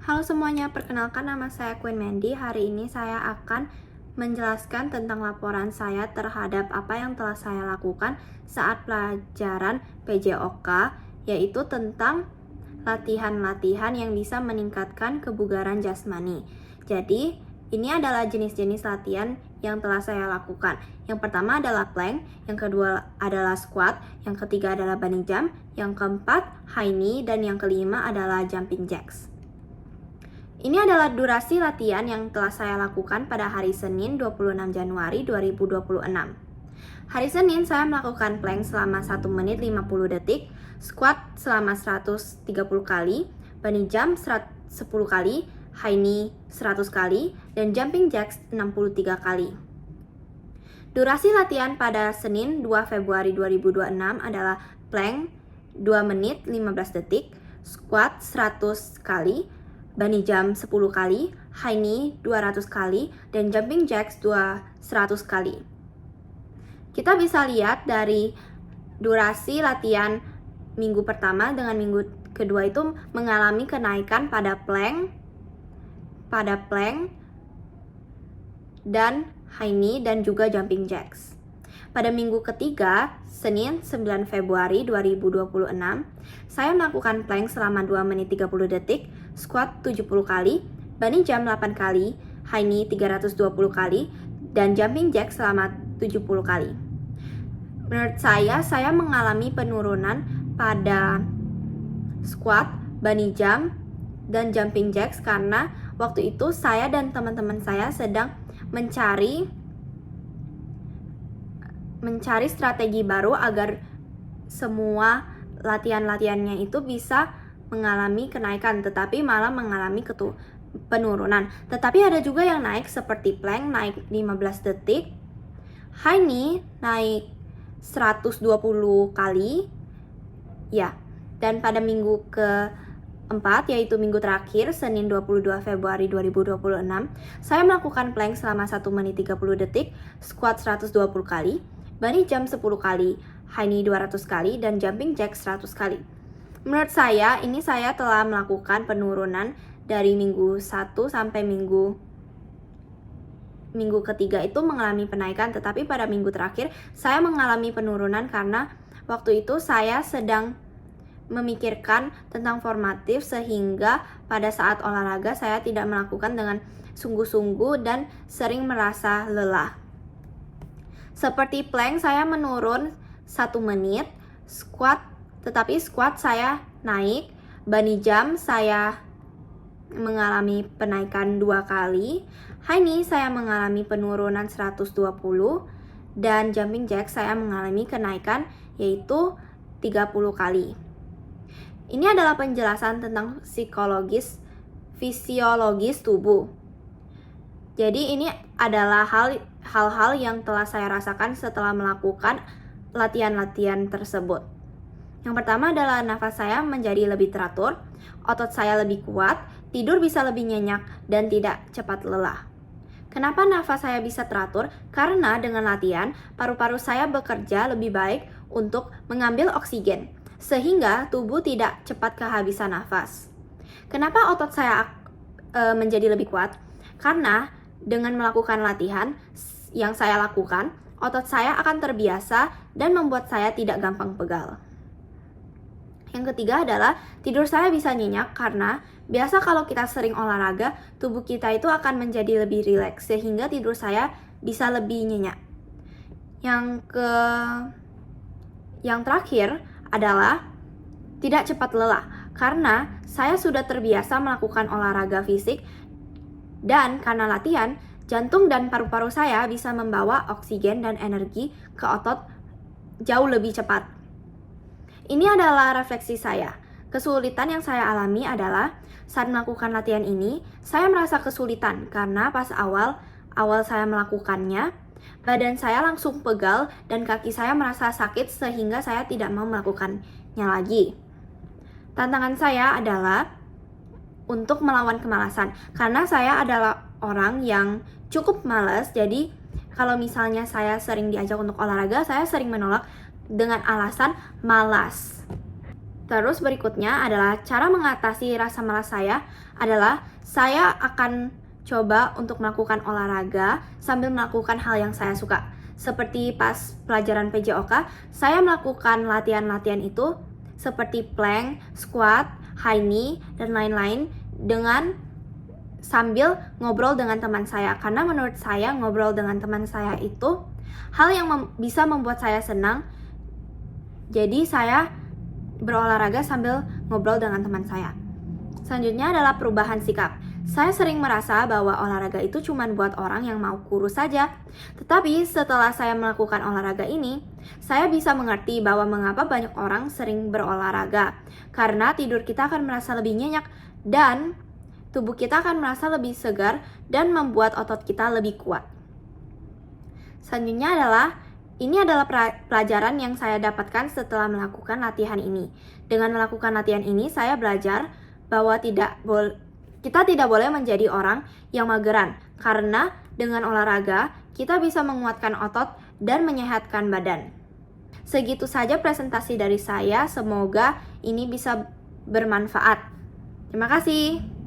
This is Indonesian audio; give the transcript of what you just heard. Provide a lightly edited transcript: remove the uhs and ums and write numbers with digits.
Halo semuanya, perkenalkan nama saya Queen Mandy. Hari ini saya akan menjelaskan tentang laporan saya terhadap apa yang telah saya lakukan saat pelajaran PJOK, yaitu tentang latihan-latihan yang bisa meningkatkan kebugaran jasmani. Jadi, ini adalah jenis-jenis latihan yang telah saya lakukan. Yang pertama adalah plank, yang kedua adalah squat, yang ketiga adalah bunny jump, yang keempat high knee, dan yang kelima adalah jumping jacks. Ini adalah durasi latihan yang telah saya lakukan pada hari Senin 26 Januari 2026. Hari Senin saya melakukan plank selama 1 menit 50 detik, squat selama 130 kali, bunny jump 10 kali, high knee 100 kali, dan jumping jacks 63 kali. Durasi latihan pada Senin 2 Februari 2026 adalah plank 2 menit 15 detik, squat 100 kali, bunny jump 10 kali, high knee 200 kali, dan jumping jacks 100 kali. Kita bisa lihat dari durasi latihan minggu pertama dengan minggu kedua itu mengalami kenaikan pada plank, dan high knee, dan juga jumping jacks. Pada minggu ketiga, Senin 9 Februari 2026, saya melakukan plank selama 2 menit 30 detik, squat 70 kali, bunny jump 8 kali, high knee 320 kali, dan jumping jack selama 70 kali. Menurut saya mengalami penurunan pada squat, bunny jump, dan jumping jacks karena waktu itu saya dan teman-teman saya sedang mencari strategi baru agar semua latihan-latihannya itu bisa mengalami kenaikan, tetapi malah mengalami penurunan. Tetapi ada juga yang naik seperti plank naik 15 detik, high knee naik 120 kali, ya. Dan pada minggu keempat, yaitu minggu terakhir, Senin 22 Februari 2026, saya melakukan plank selama 1 menit 30 detik, squat 120 kali, bunny jump 10 kali, high knee 200 kali, dan jumping jack 100 kali. Menurut saya, ini saya telah melakukan penurunan dari minggu 1 sampai minggu ketiga itu mengalami penaikan, tetapi pada minggu terakhir saya mengalami penurunan karena waktu itu saya sedang memikirkan tentang formatif, sehingga pada saat olahraga saya tidak melakukan dengan sungguh-sungguh dan sering merasa lelah. Seperti plank saya menurun 1 menit, tetapi squat saya naik, bunny jump saya mengalami penaikan 2 kali, high knee saya mengalami penurunan 120, dan jumping jack saya mengalami kenaikan yaitu 30 kali. Ini adalah penjelasan tentang fisiologis tubuh. Jadi ini adalah hal-hal yang telah saya rasakan setelah melakukan latihan-latihan tersebut. Yang pertama adalah nafas saya menjadi lebih teratur, otot saya lebih kuat, tidur bisa lebih nyenyak, dan tidak cepat lelah. Kenapa nafas saya bisa teratur? Karena dengan latihan, paru-paru saya bekerja lebih baik untuk mengambil oksigen, sehingga tubuh tidak cepat kehabisan nafas. Kenapa otot saya menjadi lebih kuat? Karena dengan melakukan latihan yang saya lakukan, otot saya akan terbiasa dan membuat saya tidak gampang pegal. Yang ketiga adalah tidur saya bisa nyenyak karena biasa kalau kita sering olahraga, tubuh kita itu akan menjadi lebih rileks sehingga tidur saya bisa lebih nyenyak. Yang terakhir adalah tidak cepat lelah karena saya sudah terbiasa melakukan olahraga fisik, dan karena latihan, jantung dan paru-paru saya bisa membawa oksigen dan energi ke otot jauh lebih cepat. Ini adalah refleksi saya. Kesulitan yang saya alami adalah saat melakukan latihan ini, saya merasa kesulitan karena pas awal saya melakukannya, badan saya langsung pegal dan kaki saya merasa sakit sehingga saya tidak mau melakukannya lagi. Tantangan saya adalah untuk melawan kemalasan karena saya adalah orang yang cukup malas. Jadi kalau misalnya saya sering diajak untuk olahraga, saya sering menolak dengan alasan malas. Terus berikutnya adalah cara mengatasi rasa malas saya adalah saya akan coba untuk melakukan olahraga sambil melakukan hal yang saya suka. Seperti pas pelajaran PJOK, saya melakukan latihan-latihan itu seperti plank, squat, high knee, dan lain-lain dengan sambil ngobrol dengan teman saya. Karena menurut saya ngobrol dengan teman saya itu hal yang bisa membuat saya senang. Jadi saya berolahraga sambil ngobrol dengan teman saya. Selanjutnya adalah perubahan sikap. Saya sering merasa bahwa olahraga itu cuma buat orang yang mau kurus saja. Tetapi setelah saya melakukan olahraga ini, saya bisa mengerti bahwa mengapa banyak orang sering berolahraga. Karena tidur kita akan merasa lebih nyenyak dan tubuh kita akan merasa lebih segar dan membuat otot kita lebih kuat. Selanjutnya ini adalah pelajaran yang saya dapatkan setelah melakukan latihan ini. Dengan melakukan latihan ini, saya belajar bahwa kita tidak boleh menjadi orang yang mageran. Karena dengan olahraga, kita bisa menguatkan otot dan menyehatkan badan. Segitu saja presentasi dari saya. Semoga ini bisa bermanfaat. Terima kasih.